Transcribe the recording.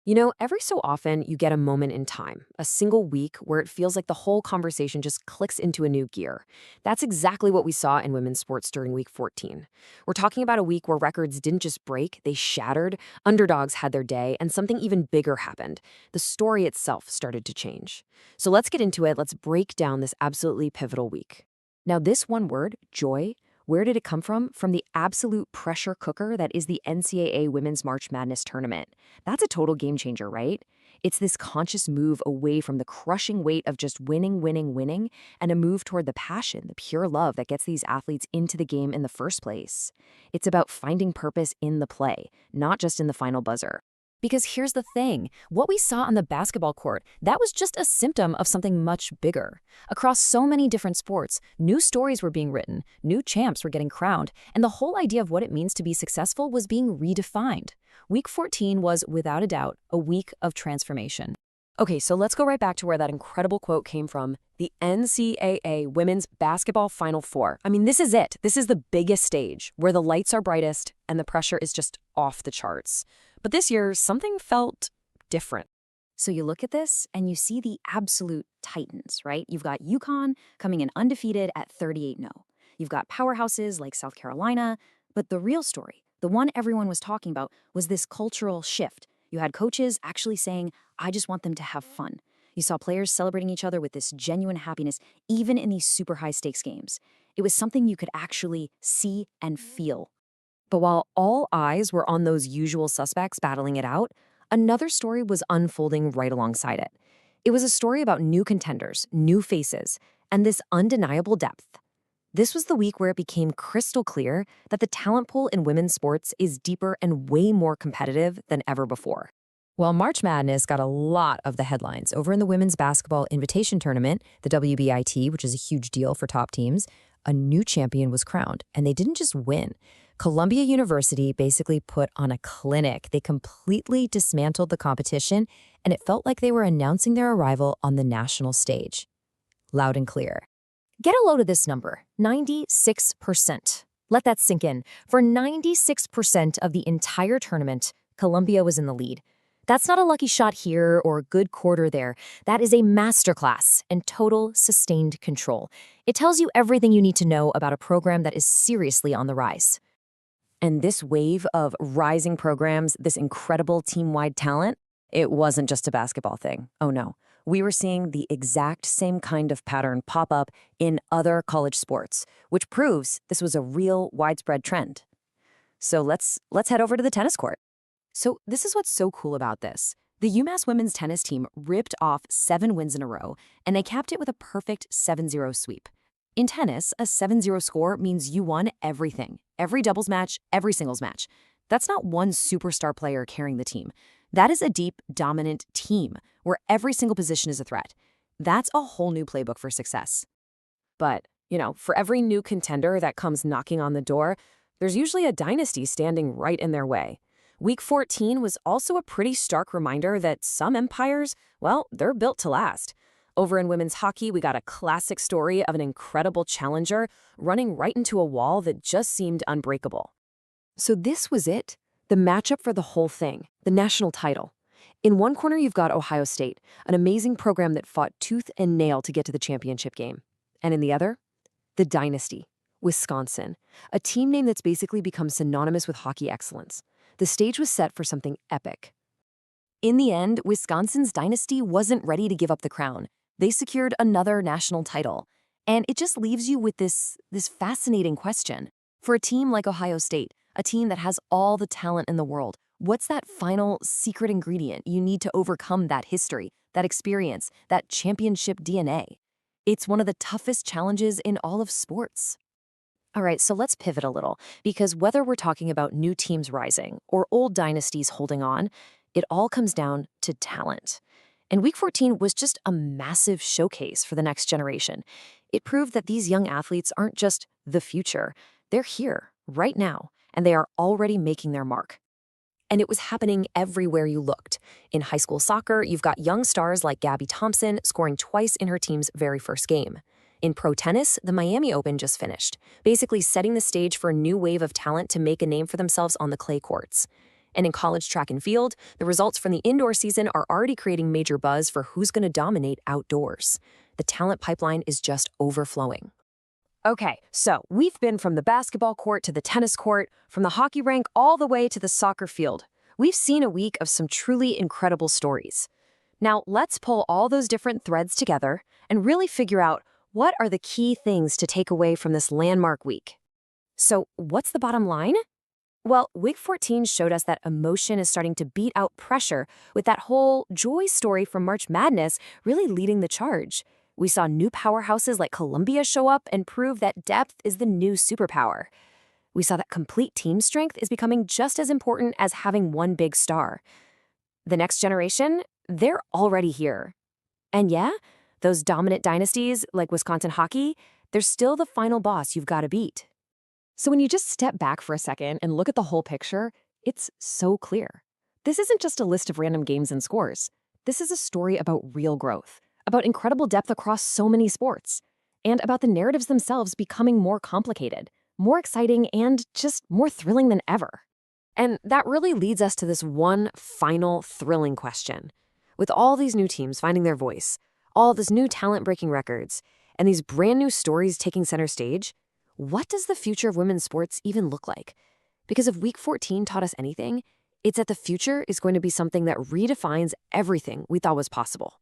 You know, every so often you get a moment in time, a single week where it feels like the whole conversation just clicks into a new gear. That's exactly what we saw in women's sports during week 14. We're talking about a week where records didn't just break, they shattered, underdogs had their day, and something even bigger happened. The story itself started to change. So let's get into it. Let's break down this absolutely pivotal week. Now, this one word, joy, where did it come from? From the absolute pressure cooker that is the NCAA Women's March Madness tournament. That's a total game changer, right? It's this conscious move away from the crushing weight of just winning, winning, winning, and a move toward the passion, the pure love that gets these athletes into the game in the first place. It's about finding purpose in the play, not just in the final buzzer. Because here's the thing, what we saw on the basketball court, that was just a symptom of something much bigger. Across so many different sports, new stories were being written, new champs were getting crowned, and the whole idea of what it means to be successful was being redefined. Week 14 was, without a doubt, a week of transformation. Okay, so let's go right back to where that incredible quote came from, the NCAA Women's Basketball Final Four. I mean, this is it. This is the biggest stage, where the lights are brightest and the pressure is just off the charts. But this year, something felt different. So you look at this and you see the absolute titans, right? You've got UConn coming in undefeated at 38-0. You've got powerhouses like South Carolina. But the real story, the one everyone was talking about, was this cultural shift. You had coaches actually saying, I just want them to have fun. You saw players celebrating each other with this genuine happiness, even in these super high-stakes games. It was something you could actually see and feel. But while all eyes were on those usual suspects battling it out, another story was unfolding right alongside it. It was a story about new contenders, new faces, and this undeniable depth. This was the week where it became crystal clear that the talent pool in women's sports is deeper and way more competitive than ever before. While March Madness got a lot of the headlines over in the Women's Basketball Invitation Tournament, the WBIT, which is a huge deal for top teams, a new champion was crowned, and they didn't just win. Columbia University basically put on a clinic. They completely dismantled the competition, and it felt like they were announcing their arrival on the national stage. Loud and clear. Get a load of this number, 96%. Let that sink in. For 96% of the entire tournament, Columbia was in the lead. That's not a lucky shot here or a good quarter there. That is a masterclass and total sustained control. It tells you everything you need to know about a program that is seriously on the rise. And this wave of rising programs, this incredible team-wide talent, it wasn't just a basketball thing. Oh no. We were seeing the exact same kind of pattern pop up in other college sports, which proves this was a real widespread trend. So let's head over to the tennis court. So this is what's so cool about this. The UMass women's tennis team ripped off 7 wins in a row, and they capped it with a perfect 7-0 sweep. In tennis, a 7-0 score means you won everything. Every doubles match, every singles match. That's not one superstar player carrying the team. That is a deep, dominant team where every single position is a threat. That's a whole new playbook for success. But, for every new contender that comes knocking on the door, there's usually a dynasty standing right in their way. Week 14 was also a pretty stark reminder that some empires, well, they're built to last. Over in women's hockey, we got a classic story of an incredible challenger running right into a wall that just seemed unbreakable. So this was it, the matchup for the whole thing, the national title. In one corner, you've got Ohio State, an amazing program that fought tooth and nail to get to the championship game. And in the other, the dynasty, Wisconsin, a team name that's basically become synonymous with hockey excellence. The stage was set for something epic. In the end, Wisconsin's dynasty wasn't ready to give up the crown. They secured another national title. And it just leaves you with this fascinating question. For a team like Ohio State, a team that has all the talent in the world, what's that final secret ingredient you need to overcome that history, that experience, that championship DNA? It's one of the toughest challenges in all of sports. All right, so let's pivot a little, because whether we're talking about new teams rising or old dynasties holding on, it all comes down to talent. And Week 14 was just a massive showcase for the next generation. It proved that these young athletes aren't just the future. They're here, right now, and they are already making their mark. And it was happening everywhere you looked. In high school soccer, you've got young stars like Gabby Thompson scoring twice in her team's very first game. In pro tennis, the Miami Open just finished, basically setting the stage for a new wave of talent to make a name for themselves on the clay courts. And in college track and field, the results from the indoor season are already creating major buzz for who's going to dominate outdoors. The talent pipeline is just overflowing. Okay, so we've been from the basketball court to the tennis court, from the hockey rink all the way to the soccer field. We've seen a week of some truly incredible stories. Now, let's pull all those different threads together and really figure out what are the key things to take away from this landmark week. So, what's the bottom line? Well, Week 14 showed us that emotion is starting to beat out pressure, with that whole joy story from March Madness really leading the charge. We saw new powerhouses like Columbia show up and prove that depth is the new superpower. We saw that complete team strength is becoming just as important as having one big star. The next generation, they're already here. And yeah, those dominant dynasties like Wisconsin hockey, they're still the final boss you've got to beat. So when you just step back for a second and look at the whole picture, it's so clear. This isn't just a list of random games and scores. This is a story about real growth, about incredible depth across so many sports, and about the narratives themselves becoming more complicated, more exciting, and just more thrilling than ever. And that really leads us to this one final thrilling question. With all these new teams finding their voice, all this new talent breaking records, and these brand new stories taking center stage, what does the future of women's sports even look like? Because if Week 14 taught us anything, it's that the future is going to be something that redefines everything we thought was possible.